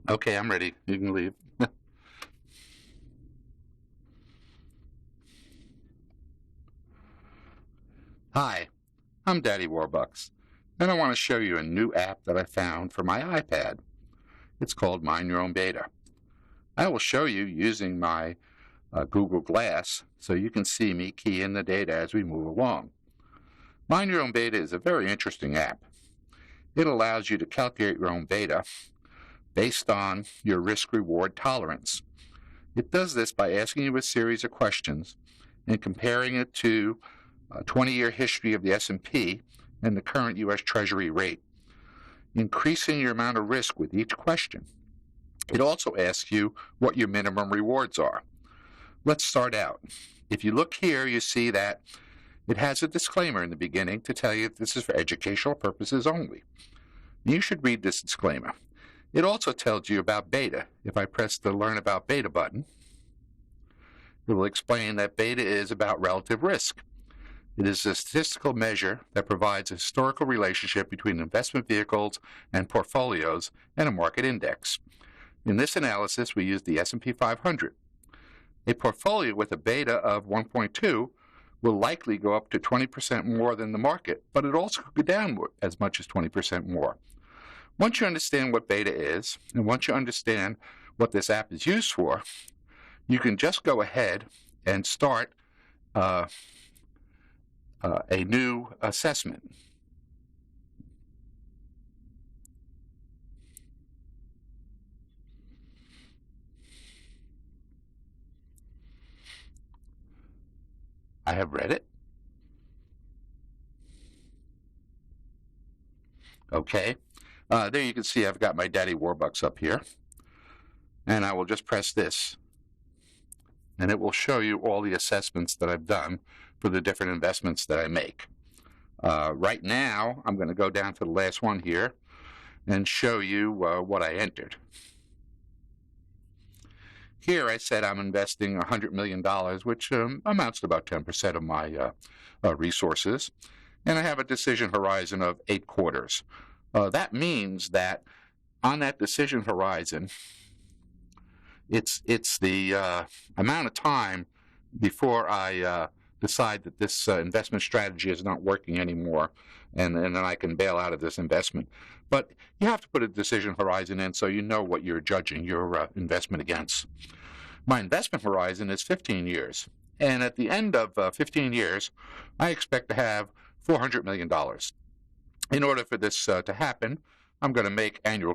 Okay, I'm ready. You can leave. Hi, I'm Daddy Warbucks, and I want to show you a new app that I found for my iPad. It's called MYOBeta. I will show you using my Google Glass so you can see me key in the data as we move along. MYOBeta is a very interesting app. It allows you to calculate your own beta based on your risk-reward tolerance. It does this by asking you a series of questions and comparing it to a 20-year history of the S&P and the current U.S. Treasury rate, increasing your amount of risk with each question. It also asks you what your minimum rewards are. Let's start out. If you look here, you see that it has a disclaimer in the beginning to tell you that this is for educational purposes only. You should read this disclaimer. It also tells you about beta. If I press the Learn About Beta button, it will explain that beta is about relative risk. It is a statistical measure that provides a historical relationship between investment vehicles and portfolios and a market index. In this analysis, we use the S&P 500. A portfolio with a beta of 1.2 will likely go up to 20% more than the market, but it also could go down as much as 20% more. Once you understand what beta is, and once you understand what this app is used for, you can just go ahead and start a new assessment. I have read it. Okay. There you can see I've got my Daddy Warbucks up here. And I will just press this. And it will show you all the assessments that I've done for the different investments that I make. Right now, I'm going to go down to the last one here and show you what I entered. Here I said I'm investing $100 million, which amounts to about 10% of my resources. And I have a decision horizon of 8 quarters. That means that on that decision horizon, it's the amount of time before I decide that this investment strategy is not working anymore, and then I can bail out of this investment. But you have to put a decision horizon in so you know what you're judging your investment against. My investment horizon is 15 years, and at the end of 15 years, I expect to have $400 million. In order for this to happen, I'm going to make annual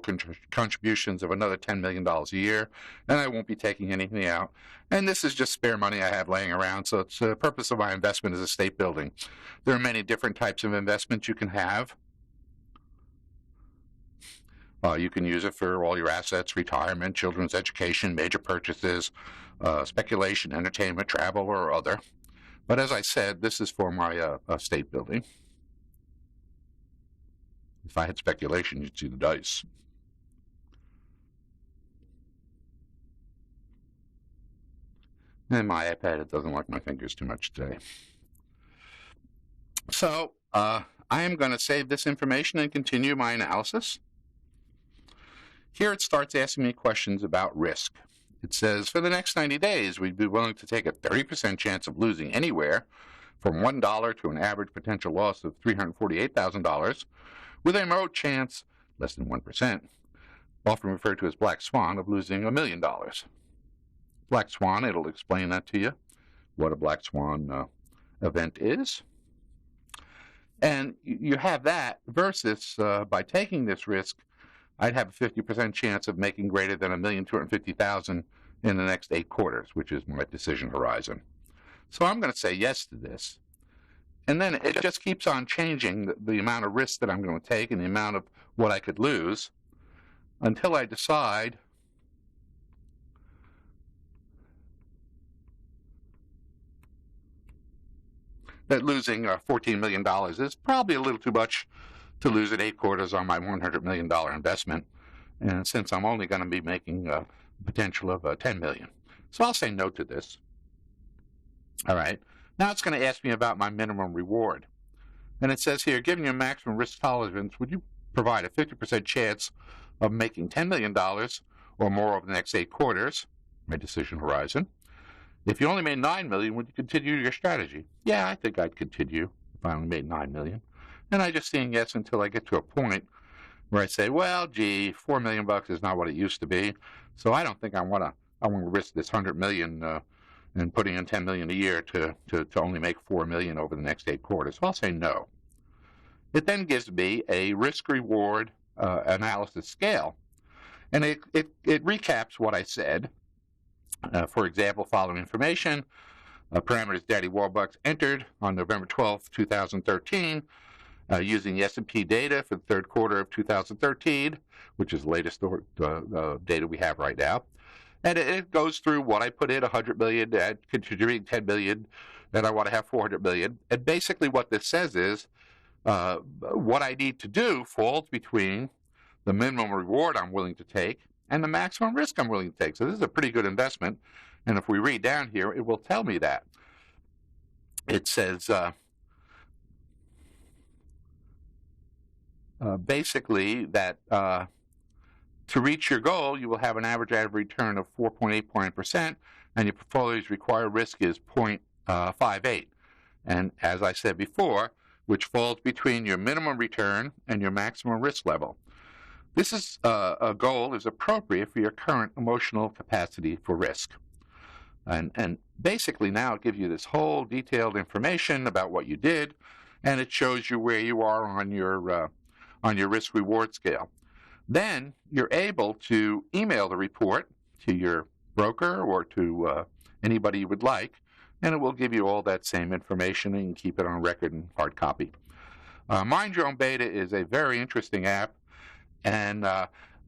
contributions of another $10 million a year, and I won't be taking anything out. And this is just spare money I have laying around, so it's the purpose of my investment is estate building. There are many different types of investments you can have. You can use it for all your assets, retirement, children's education, major purchases, speculation, entertainment, travel, or other. But as I said, this is for my estate building. If I had speculation, you'd see the dice. And my iPad, it doesn't like my fingers too much today. So I am going to save this information and continue my analysis. Here it starts asking me questions about risk. It says, for the next 90 days, we'd be willing to take a 30% chance of losing anywhere from $1 to an average potential loss of $348,000, with a remote chance, less than 1%, often referred to as black swan, of losing $1 million. Black swan, it'll explain that to you, what a black swan event is. And you have that versus by taking this risk, I'd have a 50% chance of making greater than $1,250,000 in the next 8 quarters, which is my decision horizon. So I'm going to say yes to this. And then it just keeps on changing the amount of risk that I'm going to take and the amount of what I could lose until I decide that losing $14 million is probably a little too much to lose at 8 quarters on my $100 million investment. And since I'm only going to be making a potential of $10 million. So I'll say no to this. All right. Now it's going to ask me about my minimum reward. And it says here, given your maximum risk tolerance, would you provide a 50% chance of making $10 million or more over the next 8 quarters, my decision horizon. If you only made $9 million, would you continue your strategy? Yeah, I think I'd continue if I only made $9 million. And I just saying yes until I get to a point where I say, well, gee, $4 million is not what it used to be, so I don't think I want to risk this $100 million and putting in $10 million a year to only make $4 million over the next 8 quarters. So I'll say no. It then gives me a risk-reward analysis scale, and it recaps what I said. For example, following information, parameters Daddy Warbucks entered on November 12, 2013, using the S&P data for the third quarter of 2013, which is the latest data we have right now. And it goes through what I put in, $100 million, contributing $10 million, and I want to have $400 million. And basically what this says is what I need to do falls between the minimum reward I'm willing to take and the maximum risk I'm willing to take. So this is a pretty good investment. And if we read down here, it will tell me that. It says basically that to reach your goal, you will have an average return of 4.8%, and your portfolio's required risk is 0.58. And as I said before, which falls between your minimum return and your maximum risk level. This is a goal is appropriate for your current emotional capacity for risk. And basically now it gives you this whole detailed information about what you did, and it shows you where you are on your risk-reward scale. Then you're able to email the report to your broker or to anybody you would like, and it will give you all that same information, and you can keep it on record in hard copy. Mind Your Own Beta is a very interesting app, and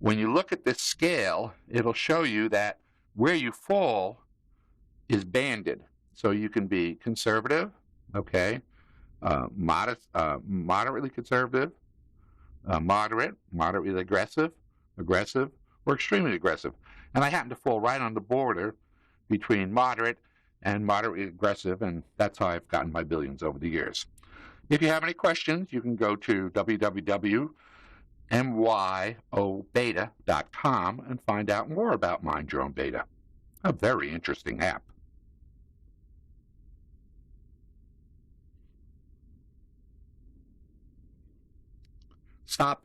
when you look at this scale, it'll show you that where you fall is banded. So you can be conservative, okay, moderately conservative, moderately aggressive, or extremely aggressive. And I happen to fall right on the border between moderate and moderately aggressive, and that's how I've gotten my billions over the years. If you have any questions, you can go to www.MYOBeta.com and find out more about Mind Your Own Beta. A very interesting app. Stop.